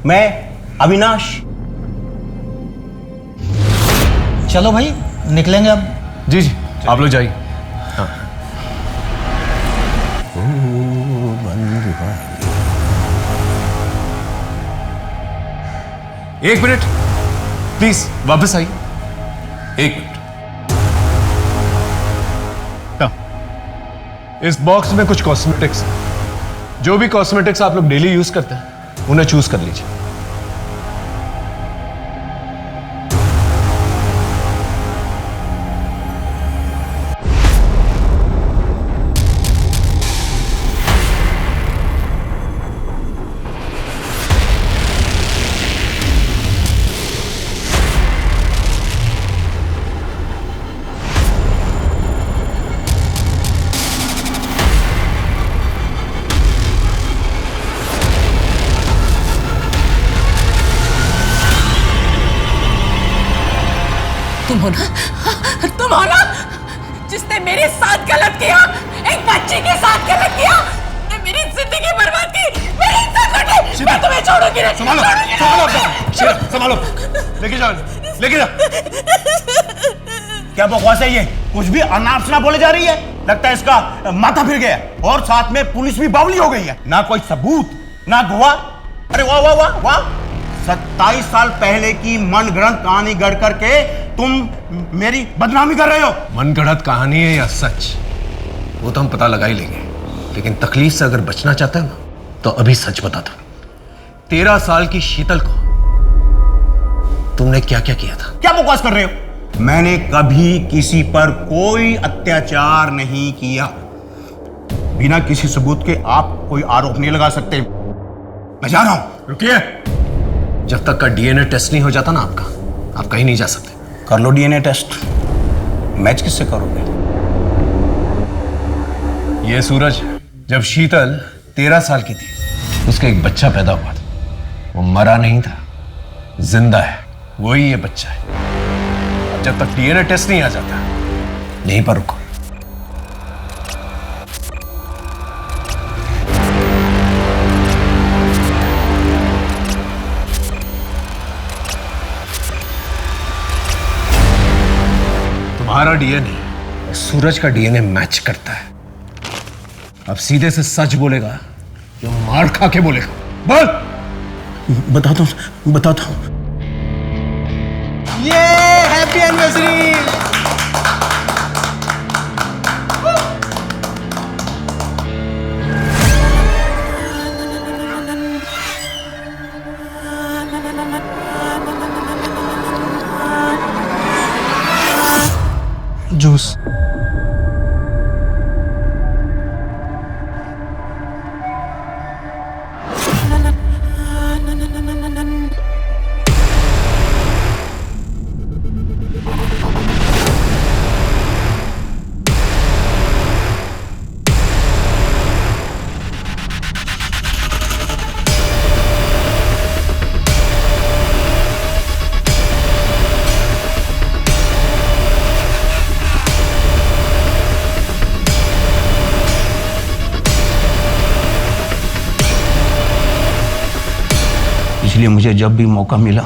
मैं अविनाश। चलो भाई, निकलेंगे अब। जी जी, आप लोग जाइए। हाँ। एक मिनट प्लीज, वापस आइए। 1 मिनट। इस बॉक्स में कुछ कॉस्मेटिक्स है। जो भी कॉस्मेटिक्स आप लोग डेली यूज करते हैं उन्हें चूज कर लीजिए। तुम हो ना जिसने मेरे साथ गलत किया, एक बच्ची के साथ गलत किया, ने मेरी जिंदगी बर्बाद की, मेरी इज्जत लूटी। मैं तुम्हें छोड़ूंगी नहीं। संभालो, लेके जाओ, लेके जाओ। क्या बकवास है ये? कुछ भी अनाप शनाप बोले जा रही है। लगता है इसका माथा फिर गया और साथ में पुलिस भी बावली हो गई है। ना कोई सबूत, ना गवाह। अरे वाह वाह वाह वाह! 27 साल पहले की मनगढ़ंत कहानी गढ़ करके तुम मेरी बदनामी कर रहे हो। मनगढ़ंत कहानी है या सच, वो तो हम पता लगा ही लेंगे। लेकिन तकलीफ से अगर बचना चाहता है ना तो अभी सच बता दो। 13 साल की शीतल को तुमने क्या क्या किया था? क्या बकवास कर रहे हो? मैंने कभी किसी पर कोई अत्याचार नहीं किया। बिना किसी सबूत के आप कोई आरोप नहीं लगा सकते। मैं जा रहा हूं। रुकिए, जब तक का डीएनए टेस्ट नहीं हो जाता ना आपका, आप कहीं नहीं जा सकते। कर लो डीएनए टेस्ट। मैच किससे करोगे? ये सूरज, जब शीतल 13 साल की थी उसका एक बच्चा पैदा हुआ था। वो मरा नहीं था, जिंदा है। वही ये बच्चा है। जब तक डीएनए टेस्ट नहीं आ जाता, यहीं पर रुको। तुम्हारा डीएनए सूरज का डीएनए मैच करता है। अब सीधे से सच बोलेगा या मार खा के बोलेगा? बोल। बताता हूं। ये हैप्पी एनिवर्सरी। जूस। इसलिए मुझे जब भी मौका मिला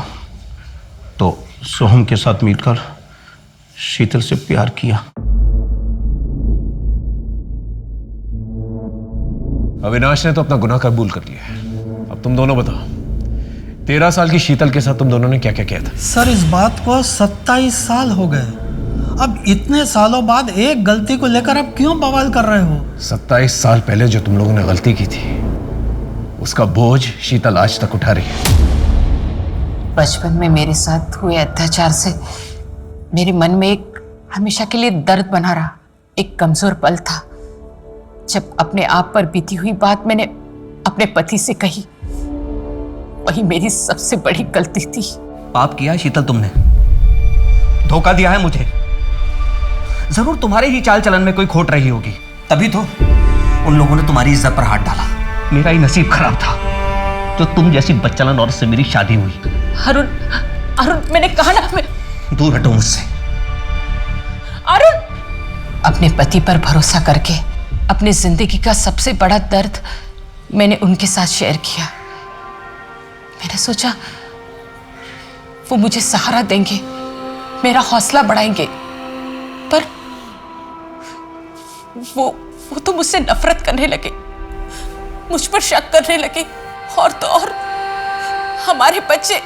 तो सोहम के साथ मिलकर शीतल से प्यार किया। अविनाश ने तो अपना गुनाह कबूल कर लिया है। अब तुम दोनों बताओ, 13 साल की शीतल के साथ तुम दोनों ने क्या क्या किया था? सर इस बात को 27 साल हो गए। अब इतने सालों बाद एक गलती को लेकर अब क्यों बवाल कर रहे हो? 27 साल पहले जो तुम लोगों ने गलती की थी उसका बोझ शीतल आज तक उठा रही है। बचपन में मेरे साथ हुए अत्याचार से मेरे मन में एक हमेशा के लिए दर्द बना रहा, एक कमजोर पल था जब अपने आप पर बीती हुई बात मैंने अपने पति से कही। वही मेरी सबसे बड़ी गलती थी। पाप किया है शीतल तुमने, धोखा दिया है मुझे। जरूर तुम्हारे ही चाल चलन में कोई खोट रही होगी, तभी तो उन लोगों ने तुम्हारी इज्जत पर हाथ डाला। मेरा ही नसीब खराब था जो तुम जैसी बच्चालन औरत से मेरी शादी हुई। अरुण, मैंने कहा ना, मैं दूर हटो मुझसे। अरुण, अपने पति पर भरोसा करके अपनी जिंदगी का सबसे बड़ा दर्द मैंने उनके साथ शेयर किया। मैंने सोचा वो मुझे सहारा देंगे, मेरा हौसला बढ़ाएंगे, पर वो तो मुझसे नफरत करने लगे, मुझ पर शक करने लगे, और तो और हमारे बच्चे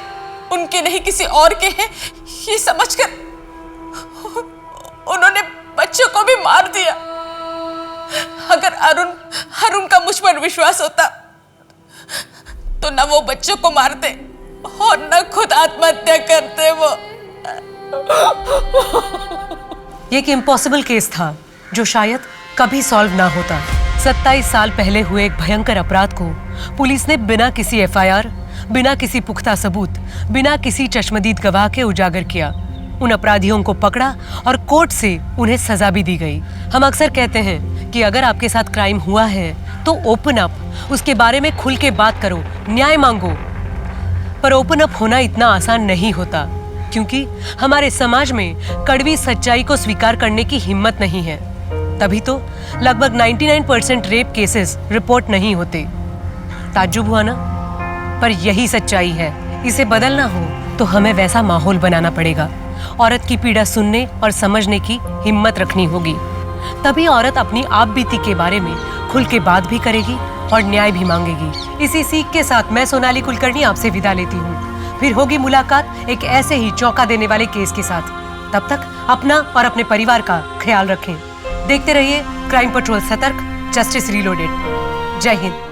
उनके नहीं किसी और के हैं ये समझकर उन्होंने बच्चों को भी मार दिया। अगर अरुण का मुझ पर विश्वास होता तो न वो बच्चों को मारते और न खुद आत्महत्या करते। वो ये एक इम्पॉसिबल केस था जो शायद कभी सॉल्व ना होता। 27 साल पहले हुए एक भयंकर अपराध को पुलिस ने बिना किसी एफआईआर, बिना किसी पुख्ता सबूत, बिना किसी चश्मदीद गवाह के उजागर किया। उन अपराधियों को पकड़ा और कोर्ट से उन्हें सजा भी दी गई। हम अक्सर कहते हैं कि अगर आपके साथ क्राइम हुआ है तो ओपन अप, उसके बारे में खुल के बात करो, न्याय मांगो। पर ओपन अप होना इतना आसान नहीं होता, क्योंकि हमारे समाज में कड़वी सच्चाई को स्वीकार करने की हिम्मत नहीं है। तभी तो लगभग 99% रेप केसेस रिपोर्ट नहीं होते। ताज्जुब हुआ ना? पर यही सच्चाई है। इसे बदलना हो तो हमें वैसा माहौल बनाना पड़ेगा। औरत की पीड़ा सुनने और समझने की हिम्मत रखनी होगी। तभी औरत अपनी आप बीती के बारे में खुल के बात भी करेगी और न्याय भी मांगेगी। इसी सीख के साथ मैं सोनाली कुलकर्णी आपसे विदा लेती हूँ। फिर होगी मुलाकात एक ऐसे ही चौंका देने वाले केस के साथ। तब तक अपना और अपने परिवार का ख्याल रखें। देखते रहिए क्राइम पेट्रोल सतर्क, जस्टिस रीलोडेड। जय हिंद।